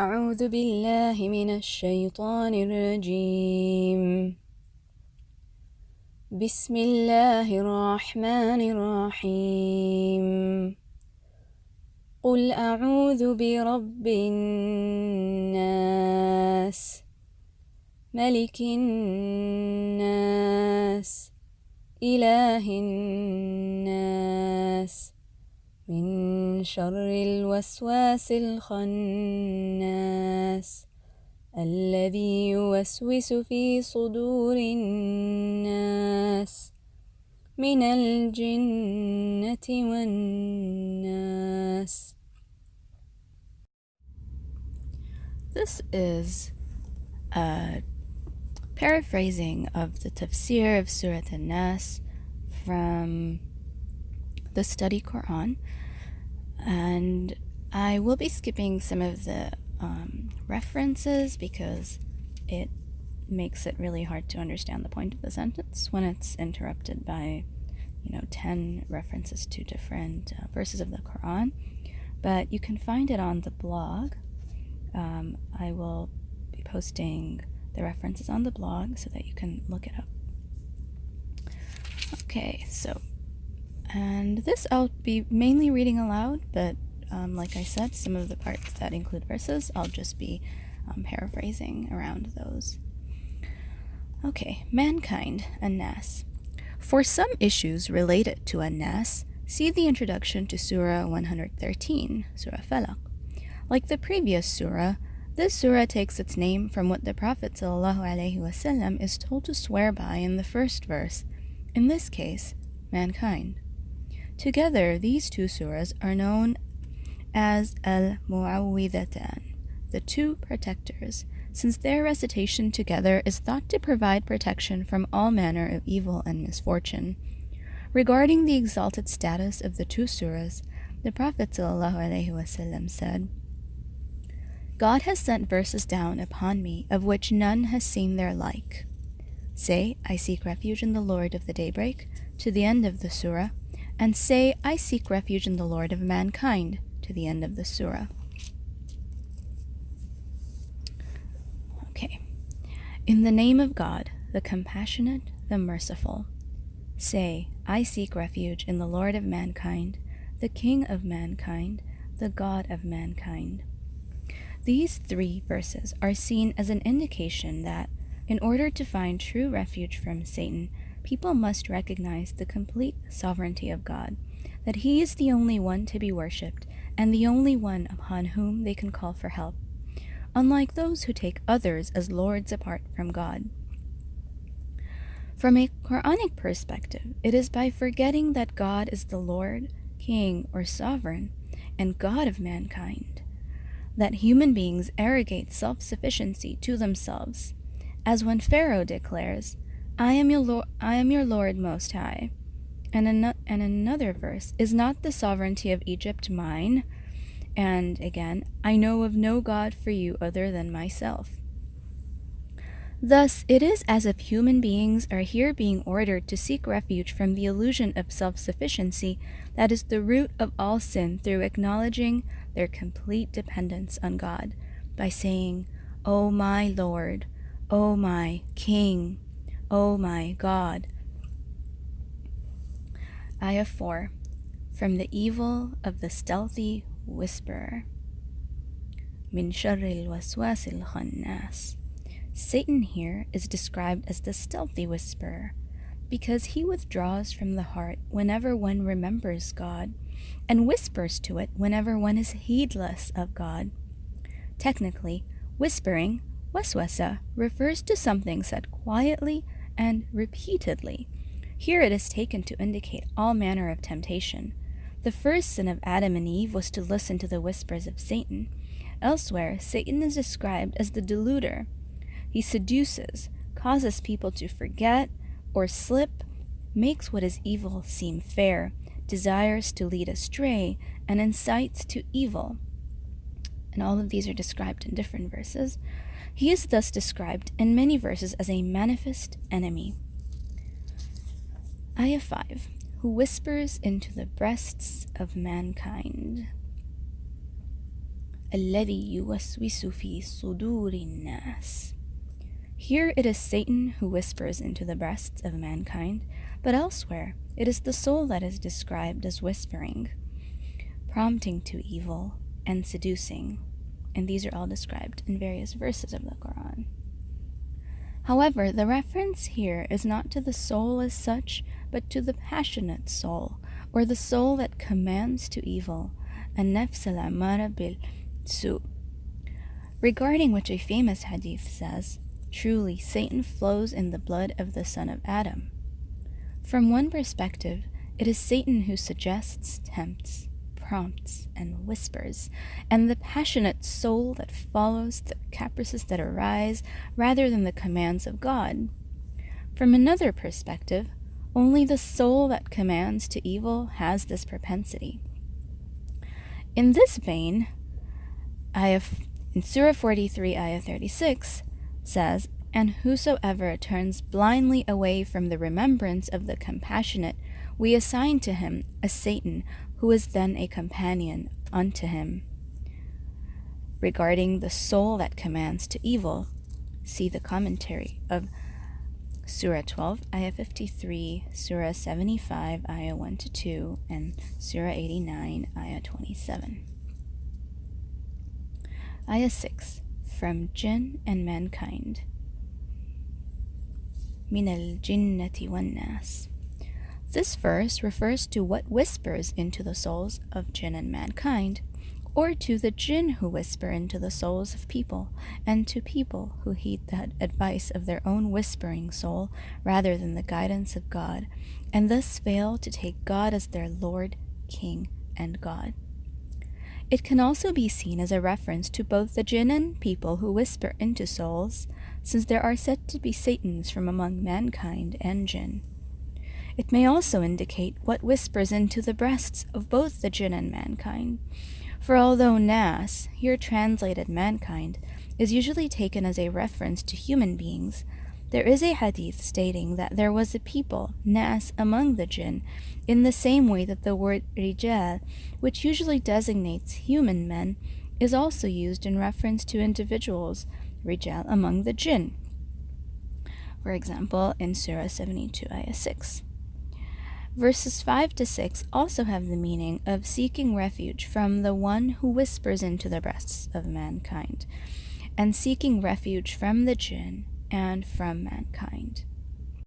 أعوذ بالله من الشيطان الرجيم بسم الله الرحمن الرحيم قل أعوذ برب الناس ملك الناس إله الناس من شر الوسواس الخناس الذي يوسوس في صدور الناس من الجنة والناس. This is a paraphrasing of the Tafsir of Surah an-Nas from the Study Quran, and I will be skipping some of the references because it makes it really hard to understand the point of the sentence when it's interrupted by 10 references to different verses of the Quran. But you can find it on the blog. I will be posting the references on the blog so that you can look it up. Okay, and this I'll be mainly reading aloud, but like I said, some of the parts that include verses, I'll just be paraphrasing around those. Okay, mankind, an-Nas. For some issues related to an-Nas, see the introduction to Surah 113, Surah Falaq. Like the previous surah, this surah takes its name from what the Prophet ﷺ is told to swear by in the first verse, in this case, mankind. Together, these two surahs are known as al-Mu'awwidhatan, the two protectors, since their recitation together is thought to provide protection from all manner of evil and misfortune. Regarding the exalted status of the two surahs, the Prophet ﷺ said, God has sent verses down upon me of which none has seen their like. Say, I seek refuge in the Lord of the daybreak, to the end of the surah, and say, I seek refuge in the Lord of mankind, to the end of the surah. Okay. In the name of God, the compassionate, the merciful. Say, I seek refuge in the Lord of mankind, the King of mankind, the God of mankind. These three verses are seen as an indication that, in order to find true refuge from Satan, people must recognize the complete sovereignty of God, that He is the only one to be worshipped, and the only one upon whom they can call for help, unlike those who take others as lords apart from God. From a Quranic perspective, it is by forgetting that God is the Lord, King, or Sovereign, and God of mankind, that human beings arrogate self-sufficiency to themselves, as when Pharaoh declares, I am your Lord Most High. And another verse, is not the sovereignty of Egypt mine? And again, I know of no God for you other than myself. Thus, it is as if human beings are here being ordered to seek refuge from the illusion of self-sufficiency that is the root of all sin, through acknowledging their complete dependence on God by saying, O my Lord, O my King, O my God. Ayah 4. From the evil of the stealthy whisperer. Min sharril waswasil khannas. Satan here is described as the stealthy whisperer, because he withdraws from the heart whenever one remembers God, and whispers to it whenever one is heedless of God. Technically, whispering, waswasa, refers to something said quietly and repeatedly. Here it is taken to indicate all manner of temptation. The first sin of Adam and Eve was to listen to the whispers of Satan. Elsewhere, Satan is described as the deluder. He seduces, causes people to forget or slip, makes what is evil seem fair, desires to lead astray, and incites to evil. And all of these are described in different verses. He is thus described in many verses as a manifest enemy. Ayah 5. Who whispers into the breasts of mankind. الذي يوسوس في صدور الناس. Here it is Satan who whispers into the breasts of mankind, but elsewhere it is the soul that is described as whispering, prompting to evil, and seducing, and these are all described in various verses of the Quran. However, the reference here is not to the soul as such, but to the passionate soul, or the soul that commands to evil, an-Nafs al-Ammara bil-Su', regarding which a famous hadith says, "Truly, Satan flows in the blood of the son of Adam." From one perspective, it is Satan who suggests, tempts, prompts, and whispers, and the passionate soul that follows the caprices that arise rather than the commands of God. From another perspective, only the soul that commands to evil has this propensity. In this vein, in Surah 43, Ayah 36, says, "And whosoever turns blindly away from the remembrance of the compassionate, we assign to him a Satan, who is then a companion unto him." Regarding the soul that commands to evil, see the commentary of Surah 12, Ayah 53, Surah 75, Ayah 1-2, and Surah 89, Ayah 27. Ayah 6. From Jinn and mankind. Min al-jinnati wan-nas. This verse refers to what whispers into the souls of jinn and mankind, or to the jinn who whisper into the souls of people, and to people who heed the advice of their own whispering soul rather than the guidance of God, and thus fail to take God as their Lord, King, and God. It can also be seen as a reference to both the jinn and people who whisper into souls, since there are said to be Satans from among mankind and jinn. It may also indicate what whispers into the breasts of both the jinn and mankind, for although Nas, here translated mankind, is usually taken as a reference to human beings, there is a hadith stating that there was a people, Nas, among the jinn, in the same way that the word rijal, which usually designates human men, is also used in reference to individuals, rijal, among the jinn. For example, in Surah 72, Ayah 6. Verses 5-6 also have the meaning of seeking refuge from the one who whispers into the breasts of mankind, and seeking refuge from the jinn and from mankind.